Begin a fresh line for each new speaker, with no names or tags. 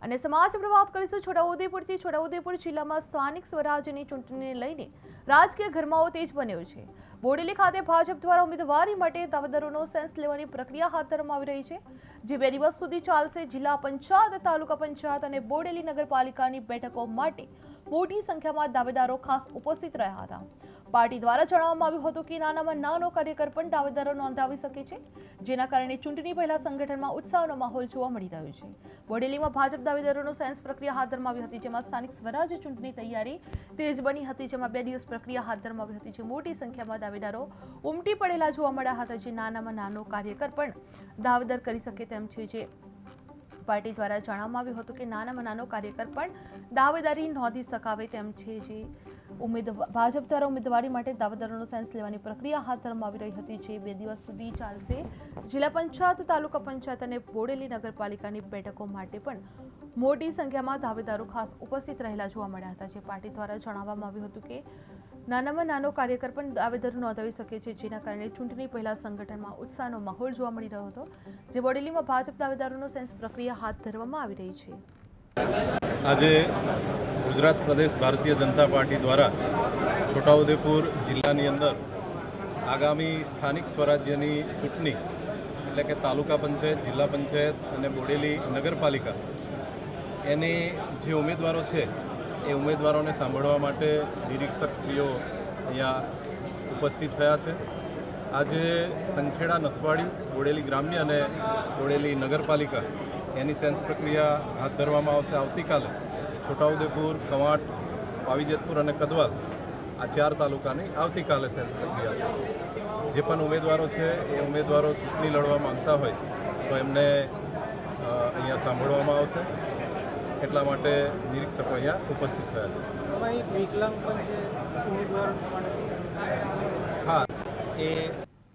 અને સમાજ પર વાત કરીશું છોટાઉદેપુરથી। છોટાઉદેપુર જિલ્લામાં સ્થાનિક સ્વરાજ્યની ચૂંટણીને લઈને રાજકીય ગરમાવો તેજ બન્યો છે। બોડેલી ખાતે ભાજપ દ્વારા ઉમેદવારી માટે દાવેદારોનો સેન્સ લેવાની પ્રક્રિયા હાથ ધરવામાં આવી રહી છે, જે 2 દિવસ સુધી ચાલશે। જિલ્લા પંચાયત, તાલુકા પંચાયત અને બોડેલી નગરપાલિકાની બેઠકો માટે મોટી સંખ્યામાં દાવેદારો ખાસ ઉપસ્થિત રહ્યા હતા। પાર્ટી દ્વારા જણાવવામાં આવ્યું હતું કે નાનામાં નાનો કાર્યકર પણ દાવેદારો નોંધાવી શકે છે, જેના કારણે ચૂંટણી પહેલા સંગઠનમાં ઉત્સાહનો માહોલ જોવા મળી રહ્યો છે। બોડેલીમાં ભાજપ દાવેદારોનો સેન્સ પ્રક્રિયા હાથ ધરવામાં આવી હતી, જેમાં સ્થાનિક સ્વરાજ્ય ચૂંટણી તૈયારી તેજ બની હતી, જેમાં 2 દિવસ પ્રક્રિયા હાથ ધરવામાં આવી હતી, જે મોટી સંખ્યામાં દાવેદારો ઉમટી પડેલા જોવા મળ્યા હતા, જે નાનામાં નાનો કાર્યકર પણ દાવેદાર કરી શકે તેમ છે। જે પાર્ટી દ્વારા જણાવવામાં આવ્યું હતું કે નાનામાં નાનો કાર્યકર પણ દાવેદારી નોંધી શકાવે તેમ છે। જે ભાજપ દ્વારા ઉમેદવારી માટે દાવેદારોનો સેન્સ લેવાની પ્રક્રિયા હાથ ધરવામાં આવી રહી હતી, જે 2 દિવસ સુધી ચાલશે। જિલ્લા પંચાયત, તાલુકા પંચાયત અને બોડેલી નગરપાલિકાની બેઠકો માટે પણ મોટી સંખ્યામાં દાવેદારો ખાસ ઉપસ્થિત રહેલા જોવા મળ્યા હતા। જે પાર્ટી દ્વારા જણાવવામાં આવ્યું હતું કે નાનામાં નાનો કાર્યકર પણ દાવેદારો નોંધાવી શકે છે, જેના કારણે ચૂંટણી પહેલા સંગઠનમાં ઉત્સાહનો માહોલ જોવા મળી રહ્યો હતો, જે બોડેલીમાં ભાજપ દાવેદારોનો સેન્સ પ્રક્રિયા હાથ ધરવામાં આવી રહી છે।
આજે ગુજરાત પ્રદેશ ભારતીય જનતા પાર્ટી દ્વારા છોટાઉદેપુર જિલ્લાની અંદર આગામી સ્થાનિક સ્વરાજ્યની ચૂંટણી એટલે કે તાલુકા પંચાયત, જિલ્લા પંચાયત અને બોડેલી નગરપાલિકા એની જે ઉમેદવારો છે એ ઉમેદવારોને સાંભળવા માટે નિરીક્ષકશ્રીઓ અહીંયા ઉપસ્થિત થયા છે। આજે સંખેડા, નસવાડી, બોડેલી ગ્રામ્ય અને બોડેલી નગરપાલિકા એની સેન્સ પ્રક્રિયા હાથ ધરવામાં આવશે। આવતીકાલે છોટાઉદેપુર, કવાંટ, પાવીજેતપુર અને કદવાલ આ 4 તાલુકાની આવતીકાલે સેન્સ પ્રક્રિયા છે। જે પણ ઉમેદવારો છે એ ઉમેદવારો ચૂંટણી લડવા માંગતા હોય તો એમને અહીંયા સાંભળવામાં આવશે, એટલા માટે નિરીક્ષકો અહીંયા ઉપસ્થિત થયા છે। હા, એ